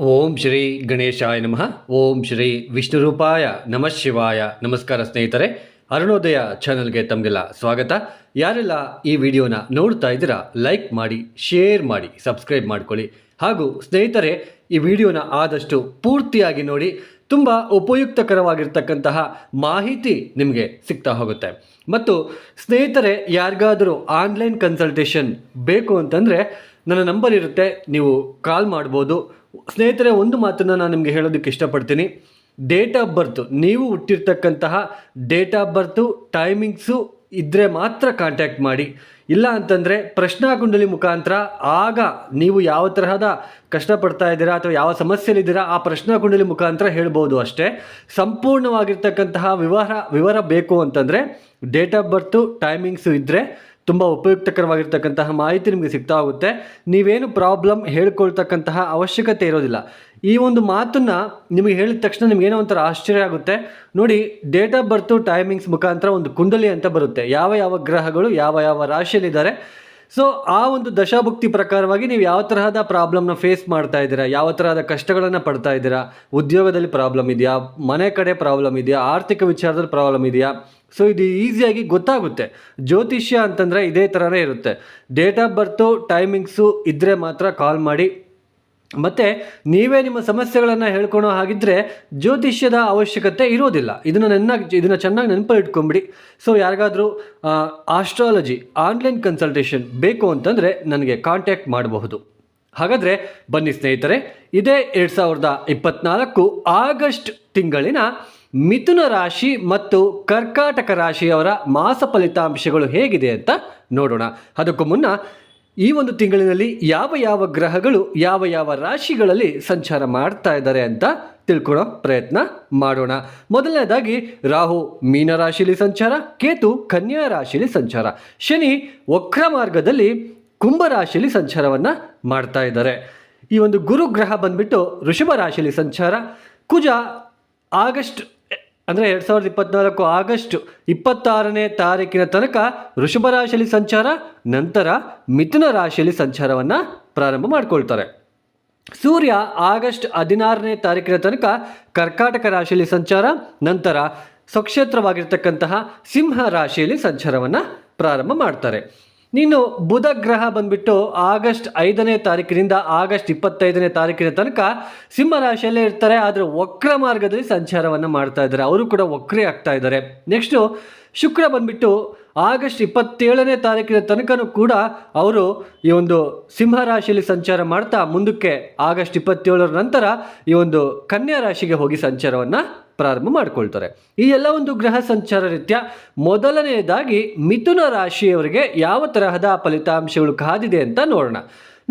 ಓಂ ಶ್ರೀ ಗಣೇಶಾಯ ನಮಃ. ಓಂ ಶ್ರೀ ವಿಷ್ಣುರೂಪಾಯ ನಮಃ ಶಿವಾಯ. ನಮಸ್ಕಾರ ಸ್ನೇಹಿತರೆ, ಅರುಣೋದಯ ಚಾನಲ್ಗೆ ತಮಗೆಲ್ಲ ಸ್ವಾಗತ. ಯಾರೆಲ್ಲ ಈ ವಿಡಿಯೋನ ನೋಡ್ತಾ ಇದ್ದೀರಾ ಲೈಕ್ ಮಾಡಿ, ಶೇರ್ ಮಾಡಿ, ಸಬ್ಸ್ಕ್ರೈಬ್ ಮಾಡ್ಕೊಳ್ಳಿ. ಹಾಗೂ ಸ್ನೇಹಿತರೆ, ಈ ವಿಡಿಯೋನ ಆದಷ್ಟು ಪೂರ್ತಿಯಾಗಿ ನೋಡಿ. ತುಂಬ ಉಪಯುಕ್ತಕರವಾಗಿರ್ತಕ್ಕಂತಹ ಮಾಹಿತಿ ನಿಮಗೆ ಸಿಗ್ತಾ ಹೋಗುತ್ತೆ. ಮತ್ತು ಸ್ನೇಹಿತರೆ, ಯಾರಿಗಾದರೂ ಆನ್ಲೈನ್ ಕನ್ಸಲ್ಟೇಷನ್ ಬೇಕು ಅಂತಂದರೆ ನನ್ನ ನಂಬರ್ ಇರುತ್ತೆ, ನೀವು ಕಾಲ್ ಮಾಡ್ಬೋದು. ಸ್ನೇಹಿತರೆ, ಒಂದು ಮಾತನ್ನು ನಾನು ನಿಮಗೆ ಹೇಳೋದಕ್ಕೆ ಇಷ್ಟಪಡ್ತೀನಿ. ಡೇಟ್ ಆಫ್ ಬರ್ತು, ನೀವು ಹುಟ್ಟಿರ್ತಕ್ಕಂತಹ ಡೇಟ್ ಆಫ್ ಬರ್ತು ಟೈಮಿಂಗ್ಸು ಇದ್ದರೆ ಮಾತ್ರ ಕಾಂಟ್ಯಾಕ್ಟ್ ಮಾಡಿ. ಇಲ್ಲ ಅಂತಂದರೆ ಪ್ರಶ್ನಾಕುಂಡಲಿ ಮುಖಾಂತರ ಆಗ ನೀವು ಯಾವ ತರಹದ ಕಷ್ಟಪಡ್ತಾ ಇದ್ದೀರಾ ಅಥವಾ ಯಾವ ಸಮಸ್ಯೆಲಿದ್ದೀರಾ ಆ ಪ್ರಶ್ನಾಕುಂಡಲಿ ಮುಖಾಂತರ ಹೇಳ್ಬೋದು ಅಷ್ಟೇ. ಸಂಪೂರ್ಣವಾಗಿರ್ತಕ್ಕಂತಹ ವಿವರ ಬೇಕು ಅಂತಂದರೆ ಡೇಟ್ ಆಫ್ ಬರ್ತು ಟೈಮಿಂಗ್ಸು ಇದ್ದರೆ ತುಂಬ ಉಪಯುಕ್ತಕರವಾಗಿರ್ತಕ್ಕಂತಹ ಮಾಹಿತಿ ನಿಮಗೆ ಸಿಗ್ತಾ ಹೋಗುತ್ತೆ. ನೀವೇನು ಪ್ರಾಬ್ಲಮ್ ಹೇಳ್ಕೊಳ್ತಕ್ಕಂತಹ ಅವಶ್ಯಕತೆ ಇರೋದಿಲ್ಲ. ಈ ಒಂದು ಮಾತನ್ನು ನಿಮಗೆ ಹೇಳಿದ ತಕ್ಷಣ ನಿಮಗೇನೋ ಒಂಥರ ಆಶ್ಚರ್ಯ ಆಗುತ್ತೆ. ನೋಡಿ, ಡೇಟ್ ಆಫ್ ಬರ್ತು ಟೈಮಿಂಗ್ಸ್ ಮುಖಾಂತರ ಒಂದು ಕುಂಡಲಿ ಅಂತ ಬರುತ್ತೆ, ಯಾವ ಯಾವ ಗ್ರಹಗಳು ಯಾವ ಯಾವ ರಾಶಿಯಲ್ಲಿದ್ದಾರೆ. ಸೊ ಆ ಒಂದು ದಶಾಭುಕ್ತಿ ಪ್ರಕಾರವಾಗಿ ನೀವು ಯಾವ ತರಹದ ಪ್ರಾಬ್ಲಮ್ನ ಫೇಸ್ ಮಾಡ್ತಾ ಇದ್ದೀರಾ, ಯಾವ ತರಹದ ಕಷ್ಟಗಳನ್ನು ಪಡ್ತಾ ಇದ್ದೀರಾ, ಉದ್ಯೋಗದಲ್ಲಿ ಪ್ರಾಬ್ಲಮ್ ಇದೆಯಾ, ಮನೆ ಕಡೆ ಪ್ರಾಬ್ಲಮ್ ಇದೆಯಾ, ಆರ್ಥಿಕ ವಿಚಾರದಲ್ಲಿ ಪ್ರಾಬ್ಲಮ್ ಇದೆಯಾ. ಸೊ ಇದು ಈಸಿಯಾಗಿ ಗೊತ್ತಾಗುತ್ತೆ. ಜ್ಯೋತಿಷ್ಯ ಅಂತಂದರೆ ಇದೇ ಥರನೇ ಇರುತ್ತೆ. ಡೇಟ್ ಆಫ್ ಬರ್ತು ಟೈಮಿಂಗ್ಸು ಇದ್ದರೆ ಮಾತ್ರ ಕಾಲ್ ಮಾಡಿ. ಮತ್ತು ನೀವೇ ನಿಮ್ಮ ಸಮಸ್ಯೆಗಳನ್ನು ಹೇಳ್ಕೊಳೋ ಹಾಗಿದ್ದರೆ ಜ್ಯೋತಿಷ್ಯದ ಅವಶ್ಯಕತೆ ಇರೋದಿಲ್ಲ. ಇದನ್ನು ಚೆನ್ನಾಗಿ ನೆನಪಲ್ಲಿ ಇಟ್ಕೊಂಬಿಡಿ. ಸೊ ಯಾರಿಗಾದರೂ ಆಸ್ಟ್ರಾಲಜಿ ಆನ್ಲೈನ್ ಕನ್ಸಲ್ಟೇಷನ್ ಬೇಕು ಅಂತಂದರೆ ನನಗೆ ಕಾಂಟ್ಯಾಕ್ಟ್ ಮಾಡಬಹುದು. ಹಾಗಾದರೆ ಬನ್ನಿ ಸ್ನೇಹಿತರೆ, ಇದೇ 2024 ಆಗಸ್ಟ್ ತಿಂಗಳಿನ ಮಿಥುನ ರಾಶಿ ಮತ್ತು ಕರ್ಕಾಟಕ ರಾಶಿಯವರ ಮಾಸ ಫಲಿತಾಂಶಗಳು ಹೇಗಿದೆ ಅಂತ ನೋಡೋಣ. ಅದಕ್ಕೂ ಮುನ್ನ ಈ ಒಂದು ತಿಂಗಳಿನಲ್ಲಿ ಯಾವ ಯಾವ ಗ್ರಹಗಳು ಯಾವ ಯಾವ ರಾಶಿಗಳಲ್ಲಿ ಸಂಚಾರ ಮಾಡ್ತಾ ಇದ್ದಾರೆ ಅಂತ ತಿಳ್ಕೊಳ್ಳೋ ಪ್ರಯತ್ನ ಮಾಡೋಣ. ಮೊದಲನೇದಾಗಿ ರಾಹು ಮೀನ ರಾಶಿಯಲ್ಲಿ ಸಂಚಾರ, ಕೇತು ಕನ್ಯಾ ರಾಶಿಯಲ್ಲಿ ಸಂಚಾರ, ಶನಿ ವಕ್ರ ಮಾರ್ಗದಲ್ಲಿ ಕುಂಭ ರಾಶಿಯಲ್ಲಿ ಸಂಚಾರವನ್ನು ಮಾಡ್ತಾ ಇದ್ದಾರೆ. ಈ ಒಂದು ಗುರು ಗ್ರಹ ಬಂದ್ಬಿಟ್ಟು ವೃಷಭ ರಾಶಿಯಲ್ಲಿ ಸಂಚಾರ, ಕುಜ ಆಗಸ್ಟ್ ಅಂದರೆ 2024 ಆಗಸ್ಟ್ 26ನೇ ತಾರೀಕಿನ ತನಕ ವೃಷಭ ರಾಶಿಯಲ್ಲಿ ಸಂಚಾರ, ನಂತರ ಮಿಥುನ ರಾಶಿಯಲ್ಲಿ ಸಂಚಾರವನ್ನು ಪ್ರಾರಂಭ ಮಾಡ್ಕೊಳ್ತಾರೆ. ಸೂರ್ಯ ಆಗಸ್ಟ್ 16ನೇ ತಾರೀಕಿನ ತನಕ ಕರ್ಕಾಟಕ ರಾಶಿಯಲ್ಲಿ ಸಂಚಾರ, ನಂತರ ಸ್ವಕ್ಷೇತ್ರವಾಗಿರ್ತಕ್ಕಂತಹ ಸಿಂಹ ರಾಶಿಯಲ್ಲಿ ಸಂಚಾರವನ್ನು ಪ್ರಾರಂಭ ಮಾಡ್ತಾರೆ. ನೀನು ಬುಧ ಗ್ರಹ ಬಂದ್ಬಿಟ್ಟು ಆಗಸ್ಟ್ 5ನೇ ತಾರೀಕಿನಿಂದ ಆಗಸ್ಟ್ 25ನೇ ತಾರೀಕಿನ ತನಕ ಸಿಂಹ ರಾಶಿಯಲ್ಲೇ ಇರ್ತಾರೆ. ಆದರೆ ವಕ್ರ ಮಾರ್ಗದಲ್ಲಿ ಸಂಚಾರವನ್ನು ಮಾಡ್ತಾ ಇದ್ದಾರೆ, ಅವರು ಕೂಡ ವಕ್ರಿ ಆಗ್ತಾ ಇದ್ದಾರೆ. ನೆಕ್ಸ್ಟು ಶುಕ್ರ ಬಂದ್ಬಿಟ್ಟು ಆಗಸ್ಟ್ 27ನೇ ತಾರೀಕಿನ ತನಕನೂ ಕೂಡ ಅವರು ಈ ಒಂದು ಸಿಂಹ ರಾಶಿಯಲ್ಲಿ ಸಂಚಾರ ಮಾಡ್ತಾ ಮುಂದಕ್ಕೆ ಆಗಸ್ಟ್ 27ರ ನಂತರ ಈ ಒಂದು ಕನ್ಯಾ ರಾಶಿಗೆ ಹೋಗಿ ಸಂಚಾರವನ್ನು ಪ್ರಾರಂಭ ಮಾಡ್ಕೊಳ್ತಾರೆ. ಈ ಎಲ್ಲ ಒಂದು ಗ್ರಹ ಸಂಚಾರ ರೀತ್ಯ ಮೊದಲನೆಯದಾಗಿ ಮಿಥುನ ರಾಶಿಯವರಿಗೆ ಯಾವ ತರಹದ ಫಲಿತಾಂಶಗಳು ಕಾದಿದೆ ಅಂತ ನೋಡೋಣ.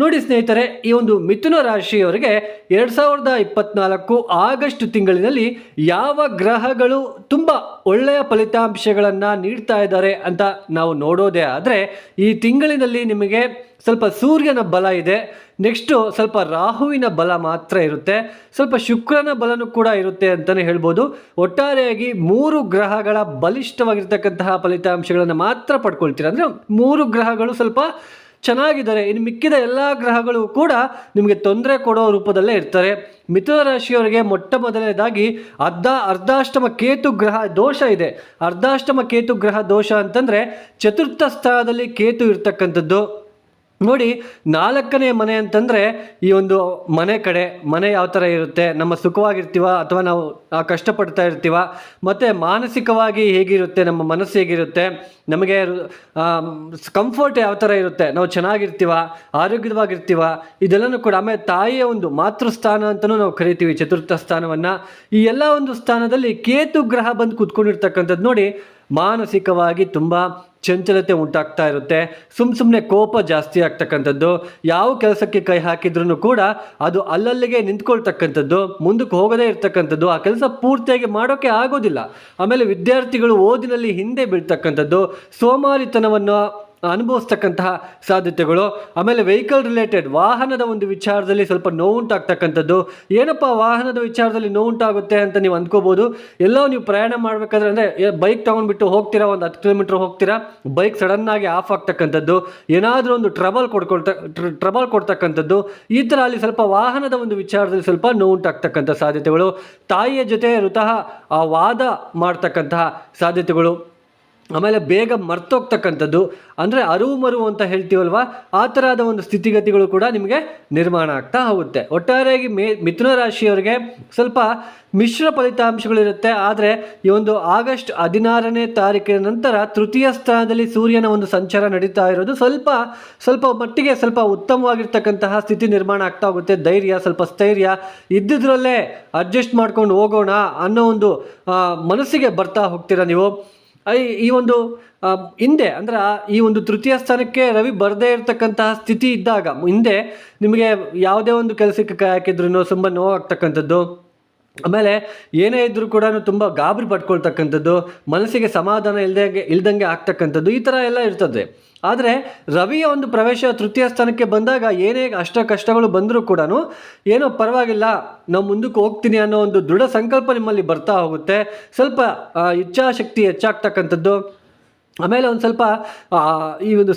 ನೋಡಿ ಸ್ನೇಹಿತರೆ, ಈ ಒಂದು ಮಿಥುನ ರಾಶಿಯವರಿಗೆ 2024 ಆಗಸ್ಟ್ ತಿಂಗಳಿನಲ್ಲಿ ಯಾವ ಗ್ರಹಗಳು ತುಂಬ ಒಳ್ಳೆಯ ಫಲಿತಾಂಶಗಳನ್ನು ನೀಡ್ತಾ ಇದ್ದಾರೆ ಅಂತ ನಾವು ನೋಡೋದೇ ಆದರೆ, ಈ ತಿಂಗಳಿನಲ್ಲಿ ನಿಮಗೆ ಸ್ವಲ್ಪ ಸೂರ್ಯನ ಬಲ ಇದೆ, ನೆಕ್ಸ್ಟು ಸ್ವಲ್ಪ ರಾಹುವಿನ ಬಲ ಮಾತ್ರ ಇರುತ್ತೆ, ಸ್ವಲ್ಪ ಶುಕ್ರನ ಬಲನೂ ಕೂಡ ಇರುತ್ತೆ ಅಂತಲೇ ಹೇಳ್ಬೋದು. ಒಟ್ಟಾರೆಯಾಗಿ 3 ಗ್ರಹಗಳ ಬಲಿಷ್ಠವಾಗಿರ್ತಕ್ಕಂತಹ ಫಲಿತಾಂಶಗಳನ್ನು ಮಾತ್ರ ಪಡ್ಕೊಳ್ತೀರ. ಅಂದರೆ 3 ಗ್ರಹಗಳು ಸ್ವಲ್ಪ ಚೆನ್ನಾಗಿದ್ದಾರೆ, ಇನ್ನು ಮಿಕ್ಕಿದ ಎಲ್ಲ ಗ್ರಹಗಳು ಕೂಡ ನಿಮಗೆ ತೊಂದರೆ ಕೊಡೋ ರೂಪದಲ್ಲೇ ಇರ್ತಾರೆ. ಮಿಥುನ ರಾಶಿಯವರಿಗೆ ಮೊಟ್ಟ ಮೊದಲನೇದಾಗಿ ಅರ್ಧಾಷ್ಟಮ ಕೇತು ಗ್ರಹ ದೋಷ ಇದೆ. ಅರ್ಧಾಷ್ಟಮ ಕೇತು ಗ್ರಹ ದೋಷ ಅಂತಂದರೆ ಚತುರ್ಥ ಸ್ಥಾನದಲ್ಲಿ ಕೇತು ಇರ್ತಕ್ಕಂಥದ್ದು. ನೋಡಿ, 4ನೇ ಮನೆ ಅಂತಂದರೆ ಈ ಒಂದು ಮನೆ ಯಾವ ಥರ ಇರುತ್ತೆ, ನಮ್ಮ ಸುಖವಾಗಿರ್ತೀವ ಅಥವಾ ನಾವು ಕಷ್ಟಪಡ್ತಾ ಇರ್ತೀವ, ಮತ್ತು ಮಾನಸಿಕವಾಗಿ ಹೇಗಿರುತ್ತೆ, ನಮ್ಮ ಮನಸ್ಸು ಹೇಗಿರುತ್ತೆ, ನಮಗೆ ಕಂಫರ್ಟ್ ಯಾವ ಥರ ಇರುತ್ತೆ, ನಾವು ಚೆನ್ನಾಗಿರ್ತೀವ, ಆರೋಗ್ಯವಾಗಿರ್ತೀವ, ಇದೆಲ್ಲನೂ ಕೂಡ. ಆಮೇಲೆ ತಾಯಿಯ ಒಂದು ಮಾತೃಸ್ಥಾನ ಅಂತಲೂ ನಾವು ಕರಿತೀವಿ ಚತುರ್ಥ ಸ್ಥಾನವನ್ನು. ಈ ಎಲ್ಲ ಒಂದು ಸ್ಥಾನದಲ್ಲಿ ಕೇತು ಗ್ರಹ ಬಂದು ಕೂತ್ಕೊಂಡಿರ್ತಕ್ಕಂಥದ್ದು ನೋಡಿ, ಮಾನಸಿಕವಾಗಿ ತುಂಬ ಚಂಚಲತೆ ಉಂಟಾಗ್ತಾ ಇರುತ್ತೆ. ಸುಮ್ಮನೆ ಕೋಪ ಜಾಸ್ತಿ ಆಗ್ತಕ್ಕಂಥದ್ದು, ಯಾವ ಕೆಲಸಕ್ಕೆ ಕೈ ಹಾಕಿದ್ರೂ ಕೂಡ ಅದು ಅಲ್ಲಲ್ಲಿಗೆ ನಿಂತ್ಕೊಳ್ತಕ್ಕಂಥದ್ದು, ಮುಂದಕ್ಕೆ ಹೋಗದೇ ಇರ್ತಕ್ಕಂಥದ್ದು, ಆ ಕೆಲಸ ಪೂರ್ತಿಯಾಗಿ ಮಾಡೋಕ್ಕೆ ಆಗೋದಿಲ್ಲ. ಆಮೇಲೆ ವಿದ್ಯಾರ್ಥಿಗಳು ಓದಿನಲ್ಲಿ ಹಿಂದೆ ಬೀಳ್ತಕ್ಕಂಥದ್ದು, ಸೋಮಾರಿತನವನ್ನು ಅನುಭವಿಸ್ತಕ್ಕಂತಹ ಸಾಧ್ಯತೆಗಳು. ಆಮೇಲೆ ವೆಹಿಕಲ್ ರಿಲೇಟೆಡ್ ವಾಹನದ ಒಂದು ವಿಚಾರದಲ್ಲಿ ಸ್ವಲ್ಪ ನೋವುಂಟಾಗ್ತಕ್ಕಂಥದ್ದು. ಏನಪ್ಪ ವಾಹನದ ವಿಚಾರದಲ್ಲಿ ನೋವುಂಟಾಗುತ್ತೆ ಅಂತ ನೀವು ಅಂದ್ಕೋಬೋದು. ಎಲ್ಲೋ ನೀವು ಪ್ರಯಾಣ ಮಾಡಬೇಕಾದ್ರೆ ಅಂದರೆ ಬೈಕ್ ತೊಗೊಂಡ್ಬಿಟ್ಟು ಹೋಗ್ತೀರಾ, ಒಂದು 10 ಕಿಲೋಮೀಟ್ರ್ ಹೋಗ್ತೀರಾ, ಬೈಕ್ ಸಡನ್ನಾಗಿ ಆಫ್ ಆಗ್ತಕ್ಕಂಥದ್ದು, ಏನಾದರೂ ಒಂದು ಟ್ರಬಲ್ ಕೊಡ್ತಕ್ಕಂಥದ್ದು, ಈ ಥರ ಅಲ್ಲಿ ಸ್ವಲ್ಪ ವಾಹನದ ಒಂದು ವಿಚಾರದಲ್ಲಿ ಸ್ವಲ್ಪ ನೋವುಂಟಾಗ್ತಕ್ಕಂಥ ಸಾಧ್ಯತೆಗಳು. ತಾಯಿಯ ಜೊತೆ ವಾದ ಮಾಡ್ತಕ್ಕಂತಹ ಸಾಧ್ಯತೆಗಳು. ಆಮೇಲೆ ಬೇಗ ಮರ್ತೋಗ್ತಕ್ಕಂಥದ್ದು, ಅಂದರೆ ಅರಿವು ಮರುವು ಅಂತ ಹೇಳ್ತೀವಲ್ವ, ಆ ಥರದ ಒಂದು ಸ್ಥಿತಿಗತಿಗಳು ಕೂಡ ನಿಮಗೆ ನಿರ್ಮಾಣ ಆಗ್ತಾ ಹೋಗುತ್ತೆ. ಒಟ್ಟಾರೆಯಾಗಿ ಮಿಥುನ ರಾಶಿಯವರಿಗೆ ಸ್ವಲ್ಪ ಮಿಶ್ರ ಫಲಿತಾಂಶಗಳಿರುತ್ತೆ. ಆದರೆ ಈ ಒಂದು ಆಗಸ್ಟ್ 16ನೇ ತಾರೀಕಿನ ನಂತರ ತೃತೀಯ ಸ್ಥಾನದಲ್ಲಿ ಸೂರ್ಯನ ಒಂದು ಸಂಚಾರ ನಡೀತಾ ಇರೋದು ಸ್ವಲ್ಪ ಮಟ್ಟಿಗೆ ಸ್ವಲ್ಪ ಉತ್ತಮವಾಗಿರ್ತಕ್ಕಂತಹ ಸ್ಥಿತಿ ನಿರ್ಮಾಣ ಆಗ್ತಾ ಹೋಗುತ್ತೆ. ಧೈರ್ಯ, ಸ್ವಲ್ಪ ಸ್ಥೈರ್ಯ ಇದ್ದಿದ್ರಲ್ಲೇ ಅಡ್ಜಸ್ಟ್ ಮಾಡ್ಕೊಂಡು ಹೋಗೋಣ ಅನ್ನೋ ಒಂದು ಮನಸ್ಸಿಗೆ ಬರ್ತಾ ಹೋಗ್ತೀರಾ ನೀವು. ಈ ಒಂದು ಹಿಂದೆ ಅಂದರೆ ಈ ಒಂದು ತೃತೀಯ ಸ್ಥಾನಕ್ಕೆ ರವಿ ಬರದೇ ಇರತಕ್ಕಂತಹ ಸ್ಥಿತಿ ಇದ್ದಾಗ ಹಿಂದೆ ನಿಮಗೆ ಯಾವುದೇ ಒಂದು ಕೆಲಸಕ್ಕೆ ಕೈ ಹಾಕಿದ್ರೂ ತುಂಬ ನೋವಾಗ್ತಕ್ಕಂಥದ್ದು, ಆಮೇಲೆ ಏನೇ ಇದ್ದರೂ ಕೂಡ ತುಂಬ ಗಾಬರಿ ಪಡ್ಕೊಳ್ತಕ್ಕಂಥದ್ದು, ಮನಸ್ಸಿಗೆ ಸಮಾಧಾನ ಇಲ್ದಂಗೆ ಆಗ್ತಕ್ಕಂಥದ್ದು, ಈ ಥರ ಎಲ್ಲ ಇರ್ತದೆ. ಆದರೆ ರವಿಯ ಒಂದು ಪ್ರವೇಶ ತೃತೀಯ ಸ್ಥಾನಕ್ಕೆ ಬಂದಾಗ ಏನೇ ಕಷ್ಟಗಳು ಬಂದರೂ ಕೂಡ ಏನೋ ಪರವಾಗಿಲ್ಲ, ನಾವು ಮುಂದಕ್ಕೆ ಹೋಗ್ತೀನಿ ಅನ್ನೋ ಒಂದು ದೃಢ ಸಂಕಲ್ಪ ನಿಮ್ಮಲ್ಲಿ ಬರ್ತಾ ಹೋಗುತ್ತೆ. ಸ್ವಲ್ಪ ಇಚ್ಛಾಶಕ್ತಿ ಹೆಚ್ಚಾಗ್ತಕ್ಕಂಥದ್ದು. ಆಮೇಲೆ ಒಂದು ಸ್ವಲ್ಪ ಈ ಒಂದು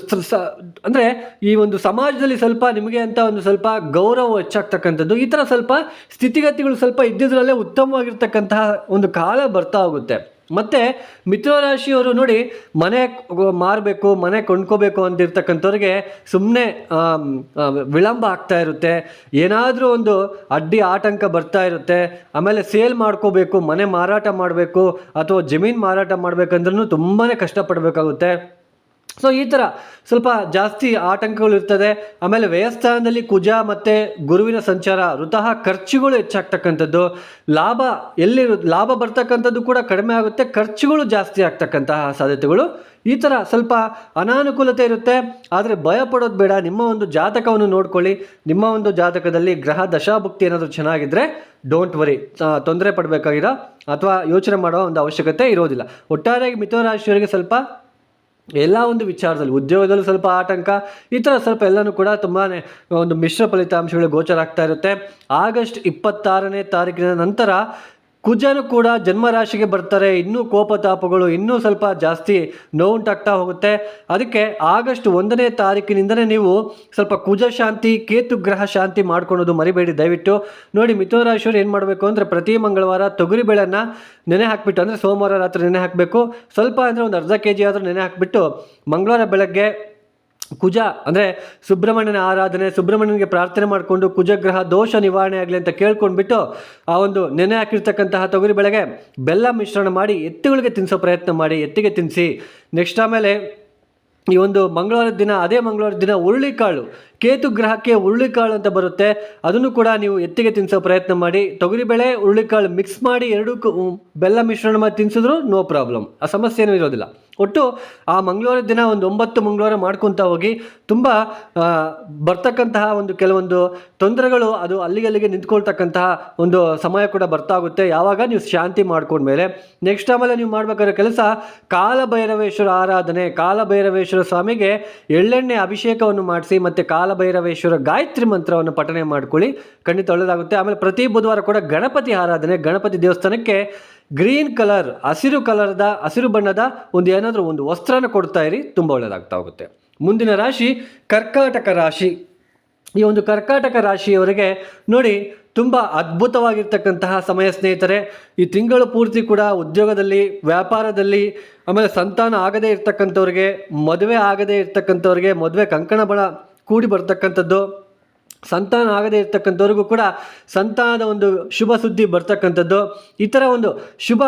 ಅಂದರೆ ಈ ಒಂದು ಸಮಾಜದಲ್ಲಿ ಸ್ವಲ್ಪ ನಿಮಗೆ ಅಂತ ಒಂದು ಸ್ವಲ್ಪ ಗೌರವ ಹೆಚ್ಚಾಗ್ತಕ್ಕಂಥದ್ದು, ಈ ಥರ ಸ್ವಲ್ಪ ಸ್ಥಿತಿಗತಿಗಳು ಸ್ವಲ್ಪ ಇದ್ದಿದ್ರಲ್ಲೇ ಉತ್ತಮವಾಗಿರ್ತಕ್ಕಂತಹ ಒಂದು ಕಾಲ ಬರ್ತಾ ಹೋಗುತ್ತೆ. ಮತ್ತು ಮಿಥುನ ರಾಶಿಯವರು ನೋಡಿ, ಮನೆ ಮಾರಬೇಕು, ಮನೆ ಕೊಂಡ್ಕೋಬೇಕು ಅಂತಿರ್ತಕ್ಕಂಥವ್ರಿಗೆ ಸುಮ್ಮನೆ ವಿಳಂಬ ಆಗ್ತಾ ಇರುತ್ತೆ, ಏನಾದರೂ ಒಂದು ಅಡ್ಡಿ ಆಟಂಕ ಬರ್ತಾ ಇರುತ್ತೆ. ಆಮೇಲೆ ಸೇಲ್ ಮಾಡ್ಕೋಬೇಕು, ಮನೆ ಮಾರಾಟ ಮಾಡಬೇಕು ಅಥವಾ ಜಮೀನು ಮಾರಾಟ ಮಾಡಬೇಕಂದ್ರೂ ತುಂಬಾ ಕಷ್ಟಪಡಬೇಕಾಗುತ್ತೆ. ಸೊ ಈ ಥರ ಸ್ವಲ್ಪ ಜಾಸ್ತಿ ಆಟಂಕಗಳು ಇರ್ತದೆ. ಆಮೇಲೆ ವ್ಯಯಸ್ಥಾನದಲ್ಲಿ ಕುಜ ಮತ್ತು ಗುರುವಿನ ಸಂಚಾರ, ಖರ್ಚುಗಳು ಹೆಚ್ಚಾಗ್ತಕ್ಕಂಥದ್ದು, ಲಾಭ ಬರ್ತಕ್ಕಂಥದ್ದು ಕೂಡ ಕಡಿಮೆ ಆಗುತ್ತೆ, ಖರ್ಚುಗಳು ಜಾಸ್ತಿ ಆಗ್ತಕ್ಕಂತಹ ಸಾಧ್ಯತೆಗಳು. ಈ ಥರ ಸ್ವಲ್ಪ ಅನಾನುಕೂಲತೆ ಇರುತ್ತೆ. ಆದರೆ ಭಯ ಪಡೋದು ಬೇಡ. ನಿಮ್ಮ ಒಂದು ಜಾತಕವನ್ನು ನೋಡ್ಕೊಳ್ಳಿ. ನಿಮ್ಮ ಒಂದು ಜಾತಕದಲ್ಲಿ ಗ್ರಹ ದಶಾಭುಕ್ತಿ ಏನಾದರೂ ಚೆನ್ನಾಗಿದ್ದರೆ ಡೋಂಟ್ ವರಿ, ತೊಂದರೆ ಪಡಬೇಕಾಗಿರೋ ಅಥವಾ ಯೋಚನೆ ಮಾಡೋ ಒಂದು ಅವಶ್ಯಕತೆ ಇರೋದಿಲ್ಲ. ಒಟ್ಟಾರೆಯಾಗಿ ಮಿಥುನ ರಾಶಿಯವರಿಗೆ ಸ್ವಲ್ಪ ಎಲ್ಲ ಒಂದು ವಿಚಾರದಲ್ಲಿ, ಉದ್ಯೋಗದಲ್ಲೂ ಸ್ವಲ್ಪ ಆತಂಕ, ಈ ಥರ ಸ್ವಲ್ಪ ಎಲ್ಲನೂ ಕೂಡ ತುಂಬಾ ಒಂದು ಮಿಶ್ರ ಫಲಿತಾಂಶಗಳು ಗೋಚರ ಆಗ್ತಾ ಇರುತ್ತೆ. ಆಗಸ್ಟ್ 26ನೇ ತಾರೀಕಿನ ನಂತರ ಕುಜನು ಕೂಡ ಜನ್ಮರಾಶಿಗೆ ಬರ್ತಾರೆ. ಇನ್ನೂ ಕೋಪತಾಪಗಳು ಇನ್ನೂ ಸ್ವಲ್ಪ ಜಾಸ್ತಿ ನೋವುಂಟಾಗ್ತಾ ಹೋಗುತ್ತೆ. ಅದಕ್ಕೆ ಆಗಸ್ಟ್ 1ನೇ ತಾರೀಕಿನಿಂದಲೇ ನೀವು ಸ್ವಲ್ಪ ಕುಜ ಶಾಂತಿ, ಕೇತು ಗ್ರಹ ಶಾಂತಿ ಮಾಡ್ಕೊಳೋದು ಮರಿಬೇಡಿ ದಯವಿಟ್ಟು. ನೋಡಿ, ಮಿಥುನ ರಾಶಿಯವರು ಏನು ಮಾಡಬೇಕು ಅಂದರೆ ಪ್ರತಿ ಮಂಗಳವಾರ ತೊಗರಿಬೇಳೆಯನ್ನು ನೆನೆ ಹಾಕಿಬಿಟ್ಟು, ಅಂದರೆ ಸೋಮವಾರ ರಾತ್ರಿ ನೆನೆ ಹಾಕಬೇಕು, ಸ್ವಲ್ಪ ಅಂದರೆ ಒಂದು ಅರ್ಧ kg ಆದರೂ ನೆನೆ ಹಾಕಿಬಿಟ್ಟು ಮಂಗಳವಾರ ಬೆಳಗ್ಗೆ ಕುಜ ಅಂದರೆ ಸುಬ್ರಹ್ಮಣ್ಯನ ಆರಾಧನೆ, ಸುಬ್ರಹ್ಮಣ್ಯನಿಗೆ ಪ್ರಾರ್ಥನೆ ಮಾಡಿಕೊಂಡು ಕುಜಗ್ರಹ ದೋಷ ನಿವಾರಣೆ ಆಗಲಿ ಅಂತ ಕೇಳ್ಕೊಂಡ್ಬಿಟ್ಟು ಆ ಒಂದು ನೆನೆ ಹಾಕಿರ್ತಕ್ಕಂತಹ ತೊಗರಿ ಬೆಳೆಗೆ ಬೆಲ್ಲ ಮಿಶ್ರಣ ಮಾಡಿ ಎತ್ತುಗಳಿಗೆ ತಿನ್ನಿಸೋ ಪ್ರಯತ್ನ ಮಾಡಿ, ಎತ್ತಿಗೆ ತಿನ್ನಿಸಿ. ನೆಕ್ಸ್ಟ್ ಆಮೇಲೆ ಈ ಒಂದು ಅದೇ ಮಂಗಳವಾರದ ದಿನ ಹುರುಳಿಕಾಳು, ಕೇತು ಗ್ರಹಕ್ಕೆ ಹುರುಳಿಕಾಳು ಅಂತ ಬರುತ್ತೆ, ಅದನ್ನು ಕೂಡ ನೀವು ಎತ್ತಿಗೆ ತಿನ್ನಿಸೋ ಪ್ರಯತ್ನ ಮಾಡಿ. ತೊಗರಿಬೇಳೆ ಹುರುಳಿಕಾಳು ಮಿಕ್ಸ್ ಮಾಡಿ ಎರಡಕ್ಕೂ ಬೆಲ್ಲ ಮಿಶ್ರಣ ಮಾಡಿ ತಿನ್ನಿಸಿದ್ರು ನೋ ಪ್ರಾಬ್ಲಮ್, ಆ ಸಮಸ್ಯೆ ಏನೂ ಇರೋದಿಲ್ಲ. ಒಟ್ಟು ಆ ಮಂಗಳವಾರದ ದಿನ ಒಂದು 9 ಮಂಗಳವಾರ ಮಾಡ್ಕೊತಾ ಹೋಗಿ. ತುಂಬ ಬರ್ತಕ್ಕಂತಹ ಒಂದು ಕೆಲವೊಂದು ತೊಂದರೆಗಳು ಅದು ಅಲ್ಲಿಗೆ ನಿಂತ್ಕೊಳ್ತಕ್ಕಂತಹ ಒಂದು ಸಮಯ ಕೂಡ ಬರ್ತಾ ಹೋಗುತ್ತೆ ಯಾವಾಗ ನೀವು ಶಾಂತಿ ಮಾಡ್ಕೊಂಡ್ಮೇಲೆ. ನೆಕ್ಸ್ಟ್ ಆಮೇಲೆ ನೀವು ಮಾಡಬೇಕಾದ್ರೆ ಕೆಲಸ ಕಾಲಭೈರವೇಶ್ವರ ಆರಾಧನೆ, ಕಾಲಭೈರವೇಶ್ವರ ಸ್ವಾಮಿಗೆ ಎಳ್ಳೆಣ್ಣೆ ಅಭಿಷೇಕವನ್ನು ಮಾಡಿಸಿ ಮತ್ತು ಕಾಲಭೈರವೇಶ್ವರ ಗಾಯತ್ರಿ ಮಂತ್ರವನ್ನು ಪಠನೆ ಮಾಡ್ಕೊಳ್ಳಿ, ಖಂಡಿತ ಒಳ್ಳೆಯದಾಗುತ್ತೆ. ಆಮೇಲೆ ಪ್ರತಿ ಬುಧವಾರ ಕೂಡ ಗಣಪತಿ ಆರಾಧನೆ, ಗಣಪತಿ ದೇವಸ್ಥಾನಕ್ಕೆ ಗ್ರೀನ್ ಕಲರ್, ಹಸಿರು ಬಣ್ಣದ ಏನಾದರೂ ಒಂದು ವಸ್ತ್ರನ ಕೊಡ್ತಾ ಇರಿ, ತುಂಬ ಒಳ್ಳೆಯದಾಗ್ತಾ ಹೋಗುತ್ತೆ. ಮುಂದಿನ ರಾಶಿ ಕರ್ಕಾಟಕ ರಾಶಿ. ಈ ಒಂದು ಕರ್ಕಾಟಕ ರಾಶಿಯವರಿಗೆ ನೋಡಿ, ತುಂಬ ಅದ್ಭುತವಾಗಿರ್ತಕ್ಕಂತಹ ಸಮಯ ಸ್ನೇಹಿತರೆ. ಈ ತಿಂಗಳು ಪೂರ್ತಿ ಕೂಡ ಉದ್ಯೋಗದಲ್ಲಿ, ವ್ಯಾಪಾರದಲ್ಲಿ, ಆಮೇಲೆ ಸಂತಾನ ಆಗದೇ ಇರ್ತಕ್ಕಂಥವ್ರಿಗೆ, ಮದುವೆ ಆಗದೇ ಇರ್ತಕ್ಕಂಥವ್ರಿಗೆ ಮದುವೆ ಕಂಕಣ ಬಣ ಕೂಡಿ ಬರ್ತಕ್ಕಂಥದ್ದು, ಸಂತಾನ ಆಗದೇ ಇರ್ತಕ್ಕಂಥವ್ರಿಗೂ ಕೂಡ ಸಂತಾನದ ಒಂದು ಶುಭ ಸುದ್ದಿ ಬರ್ತಕ್ಕಂಥದ್ದು, ಈ ಥರ ಶುಭ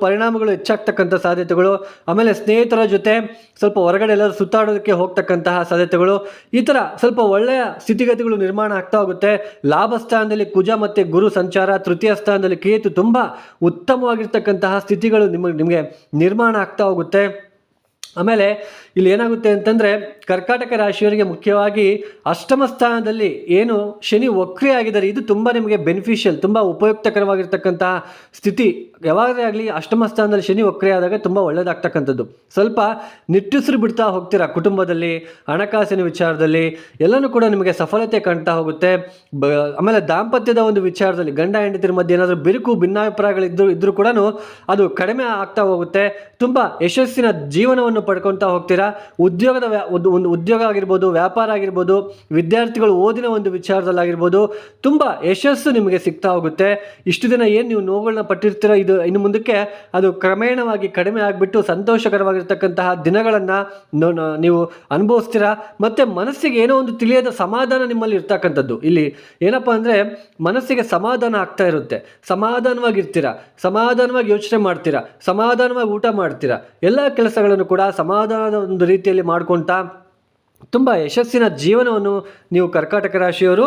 ಪರಿಣಾಮಗಳು ಹೆಚ್ಚಾಗ್ತಕ್ಕಂಥ ಸಾಧ್ಯತೆಗಳು. ಆಮೇಲೆ ಸ್ನೇಹಿತರ ಜೊತೆ ಸ್ವಲ್ಪ ಹೊರಗಡೆ ಎಲ್ಲರೂ ಸುತ್ತಾಡೋದಕ್ಕೆ ಹೋಗ್ತಕ್ಕಂತಹ ಸಾಧ್ಯತೆಗಳು, ಈ ಥರ ಸ್ವಲ್ಪ ಒಳ್ಳೆಯ ಸ್ಥಿತಿಗತಿಗಳು ನಿರ್ಮಾಣ ಆಗ್ತಾ ಹೋಗುತ್ತೆ. ಲಾಭ ಸ್ಥಾನದಲ್ಲಿ ಕುಜ ಮತ್ತು ಗುರು ಸಂಚಾರ, ತೃತೀಯ ಸ್ಥಾನದಲ್ಲಿ ಕೇತು, ತುಂಬ ಉತ್ತಮವಾಗಿರ್ತಕ್ಕಂತಹ ಸ್ಥಿತಿಗಳು ನಿಮಗೆ ನಿರ್ಮಾಣ ಆಗ್ತಾ ಹೋಗುತ್ತೆ. ಆಮೇಲೆ ಇಲ್ಲಿ ಏನಾಗುತ್ತೆ ಅಂತಂದರೆ ಕರ್ಕಾಟಕ ರಾಶಿಯವರಿಗೆ ಮುಖ್ಯವಾಗಿ ಅಷ್ಟಮ ಸ್ಥಾನದಲ್ಲಿ ಏನು ಶನಿ ವಕ್ರಿ ಆಗಿದ್ದಾರೆ, ಇದು ತುಂಬ ನಿಮಗೆ ಬೆನಿಫಿಷಿಯಲ್, ತುಂಬ ಉಪಯುಕ್ತಕರವಾಗಿರ್ತಕ್ಕಂತಹ ಸ್ಥಿತಿ. ಯಾವಾಗಲೇ ಆಗಲಿ ಅಷ್ಟಮ ಸ್ಥಾನದಲ್ಲಿ ಶನಿ ವಕ್ರಿ ಆದಾಗ ತುಂಬ ಒಳ್ಳೆಯದಾಗ್ತಕ್ಕಂಥದ್ದು. ಸ್ವಲ್ಪ ನಿಟ್ಟುಸಿರು ಬಿಡ್ತಾ ಹೋಗ್ತೀರಾ ಕುಟುಂಬದಲ್ಲಿ, ಹಣಕಾಸಿನ ವಿಚಾರದಲ್ಲಿ ಎಲ್ಲನೂ ಕೂಡ ನಿಮಗೆ ಸಫಲತೆ ಕಾಣ್ತಾ ಹೋಗುತ್ತೆ. ಆಮೇಲೆ ದಾಂಪತ್ಯದ ಒಂದು ವಿಚಾರದಲ್ಲಿ ಗಂಡ ಹೆಂಡತಿರ ಮಧ್ಯೆ ಏನಾದರೂ ಬಿರುಕು ಭಿನ್ನಾಭಿಪ್ರಾಯಗಳಿದ್ದರೂ ಕೂಡ ಅದು ಕಡಿಮೆ ಆಗ್ತಾ ಹೋಗುತ್ತೆ. ತುಂಬ ಯಶಸ್ಸಿನ ಜೀವನವನ್ನು ಪಡ್ಕೊತಾ ಹೋಗ್ತೀರಾ. ಒಂದು ಉದ್ಯೋಗ ಆಗಿರ್ಬೋದು, ವ್ಯಾಪಾರ ಆಗಿರ್ಬೋದು, ವಿದ್ಯಾರ್ಥಿಗಳು ಓದಿನ ಒಂದು ವಿಚಾರದಲ್ಲಾಗಿರ್ಬೋದು ತುಂಬ ಯಶಸ್ಸು ನಿಮಗೆ ಸಿಗ್ತಾ ಹೋಗುತ್ತೆ. ಇಷ್ಟು ದಿನ ಏನು ನೀವು ನೋವುಗಳನ್ನ ಪಟ್ಟಿರ್ತೀರ, ಇದು ಇನ್ನು ಮುಂದಕ್ಕೆ ಅದು ಕ್ರಮೇಣವಾಗಿ ಕಡಿಮೆ ಆಗಿಬಿಟ್ಟು ಸಂತೋಷಕರವಾಗಿರ್ತಕ್ಕಂತಹ ದಿನಗಳನ್ನು ನೀವು ಅನುಭವಿಸ್ತೀರಾ. ಮತ್ತು ಮನಸ್ಸಿಗೆ ಏನೋ ಒಂದು ತಿಳಿಯದ ಸಮಾಧಾನ ನಿಮ್ಮಲ್ಲಿ ಇರ್ತಕ್ಕಂಥದ್ದು. ಇಲ್ಲಿ ಏನಪ್ಪ ಅಂದರೆ ಮನಸ್ಸಿಗೆ ಸಮಾಧಾನ ಆಗ್ತಾ ಇರುತ್ತೆ, ಸಮಾಧಾನವಾಗಿರ್ತೀರಾ, ಸಮಾಧಾನವಾಗಿ ಯೋಚನೆ ಮಾಡ್ತೀರಾ, ಸಮಾಧಾನವಾಗಿ ಊಟ ಮಾಡ್ತೀರಾ, ಎಲ್ಲ ಕೆಲಸಗಳನ್ನು ಕೂಡ ಸಮಾಧಾನದ ಒಂದು ರೀತಿಯಲ್ಲಿ ಮಾಡ್ಕೊಳ್ತಾ ತುಂಬ ಯಶಸ್ಸಿನ ಜೀವನವನ್ನು ನೀವು ಕರ್ಕಾಟಕ ರಾಶಿಯವರು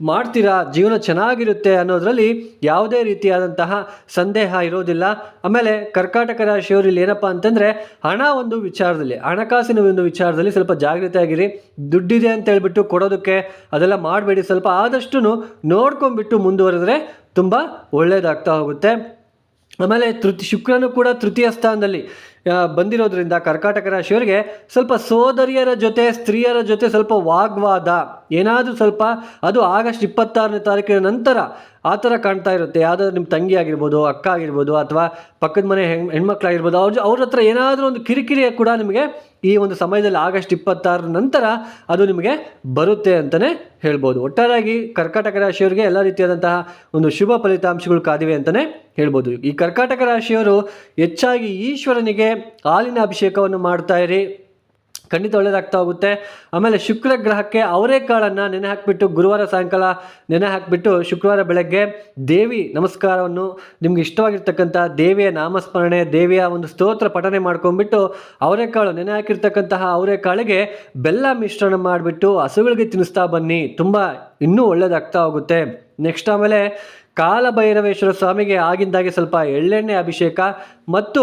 ಮಾಡ್ತೀರಾ. ಜೀವನ ಚೆನ್ನಾಗಿರುತ್ತೆ ಅನ್ನೋದರಲ್ಲಿ ಯಾವುದೇ ರೀತಿಯಾದಂತಹ ಸಂದೇಹ ಇರೋದಿಲ್ಲ. ಆಮೇಲೆ ಕರ್ಕಾಟಕ ರಾಶಿಯವರು ಇಲ್ಲಿ ಏನಪ್ಪ ಅಂತಂದರೆ ಹಣ ಒಂದು ವಿಚಾರದಲ್ಲಿ, ಹಣಕಾಸಿನ ಒಂದು ವಿಚಾರದಲ್ಲಿ ಸ್ವಲ್ಪ ಜಾಗೃತಿ ಆಗಿರಿ. ದುಡ್ಡಿದೆ ಅಂತ ಹೇಳ್ಬಿಟ್ಟು ಕೊಡೋದಕ್ಕೆ ಅದೆಲ್ಲ ಮಾಡಬೇಡಿ. ಸ್ವಲ್ಪ ಆದಷ್ಟು ನೋಡ್ಕೊಂಡ್ಬಿಟ್ಟು ಮುಂದುವರೆದ್ರೆ ತುಂಬ ಒಳ್ಳೆಯದಾಗ್ತಾ ಹೋಗುತ್ತೆ. ಆಮೇಲೆ ಶುಕ್ರನು ಕೂಡ ತೃತೀಯ ಸ್ಥಾನದಲ್ಲಿ ಬಂದಿರೋದ್ರಿಂದ ಕರ್ಕಾಟಕ ರಾಶಿಯವರಿಗೆ ಸ್ವಲ್ಪ ಸೋದರಿಯರ ಜೊತೆ, ಸ್ತ್ರೀಯರ ಜೊತೆ ಸ್ವಲ್ಪ ವಾಗ್ವಾದ ಏನಾದರೂ ಸ್ವಲ್ಪ, ಅದು ಆಗಸ್ಟ್ 26ನೇ ತಾರೀಕಿನ ನಂತರ ಆ ಥರ ಕಾಣ್ತಾ ಇರುತ್ತೆ. ಯಾವುದಾದ್ರು ನಿಮ್ಮ ತಂಗಿ ಆಗಿರ್ಬೋದು, ಅಕ್ಕ ಆಗಿರ್ಬೋದು, ಅಥವಾ ಪಕ್ಕದ ಮನೆ ಹೆಣ್ಮಕ್ಳಾಗಿರ್ಬೋದು, ಅವ್ರ ಹತ್ರ ಏನಾದರೂ ಒಂದು ಕಿರಿಕಿರಿ ಕೂಡ ನಿಮಗೆ ಈ ಒಂದು ಸಮಯದಲ್ಲಿ ಆಗಸ್ಟ್ 26 ನಂತರ ಅದು ನಿಮಗೆ ಬರುತ್ತೆ ಅಂತಲೇ ಹೇಳ್ಬೋದು. ಒಟ್ಟಾರೆಯಾಗಿ ಕರ್ಕಾಟಕ ರಾಶಿಯವರಿಗೆ ಎಲ್ಲ ರೀತಿಯಾದಂತಹ ಒಂದು ಶುಭ ಫಲಿತಾಂಶಗಳು ಕಾದಿವೆ ಅಂತಲೇ ಹೇಳ್ಬೋದು. ಈ ಕರ್ಕಾಟಕ ರಾಶಿಯವರು ಹೆಚ್ಚಾಗಿ ಈಶ್ವರನಿಗೆ ಹಾಲಿನ ಅಭಿಷೇಕವನ್ನು ಮಾಡ್ತಾ ಇರಿ, ಖಂಡಿತ ಒಳ್ಳೆಯದಾಗ್ತಾ ಹೋಗುತ್ತೆ. ಆಮೇಲೆ ಶುಕ್ರ ಗ್ರಹಕ್ಕೆ ಅವರೆಕಾಳನ್ನು ನೆನೆ ಹಾಕಿಬಿಟ್ಟು ಗುರುವಾರ ಸಾಯಂಕಾಲ ನೆನೆ ಹಾಕಿಬಿಟ್ಟು ಶುಕ್ರವಾರ ಬೆಳಗ್ಗೆ ದೇವಿ ನಮಸ್ಕಾರವನ್ನು, ನಿಮ್ಗೆ ಇಷ್ಟವಾಗಿರ್ತಕ್ಕಂಥ ದೇವಿಯ ನಾಮಸ್ಮರಣೆ, ದೇವಿಯ ಒಂದು ಸ್ತೋತ್ರ ಪಠನೆ ಮಾಡ್ಕೊಂಡ್ಬಿಟ್ಟು ಅವರೆಕಾಳು ನೆನೆ ಹಾಕಿರ್ತಕ್ಕಂತಹ ಅವರೆಕಾಳಿಗೆ ಬೆಲ್ಲ ಮಿಶ್ರಣ ಮಾಡಿಬಿಟ್ಟು ಹಸುಗಳಿಗೆ ತಿನ್ನಿಸ್ತಾ ಬನ್ನಿ, ತುಂಬ ಇನ್ನೂ ಒಳ್ಳೆಯದಾಗ್ತಾ ಹೋಗುತ್ತೆ. ನೆಕ್ಸ್ಟ್ ಆಮೇಲೆ ಕಾಲಭೈರವೇಶ್ವರ ಸ್ವಾಮಿಗೆ ಆಗಿಂದಾಗೆ ಸ್ವಲ್ಪ ಎಳ್ಳೆಣ್ಣೆ ಅಭಿಷೇಕ ಮತ್ತು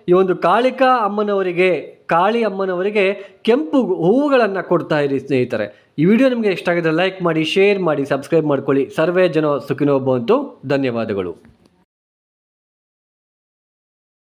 ಈ ಒಂದು ಕಾಳಿಕಾ ಅಮ್ಮನವರಿಗೆ, ಕಾಳಿ ಅಮ್ಮನವರಿಗೆ ಕೆಂಪು ಹೂವುಗಳನ್ನು ಕೊಡ್ತಾ ಇರಿ ಸ್ನೇಹಿತರೆ. ಈ ವಿಡಿಯೋ ನಿಮಗೆ ಇಷ್ಟ ಆಗಿದ್ರೆ ಲೈಕ್ ಮಾಡಿ, ಶೇರ್ ಮಾಡಿ, ಸಬ್ಸ್ಕ್ರೈಬ್ ಮಾಡ್ಕೊಳ್ಳಿ. ಸರ್ವೇ ಜನ ಸುಖಿನೋ ಭವಂತು. ಧನ್ಯವಾದಗಳು.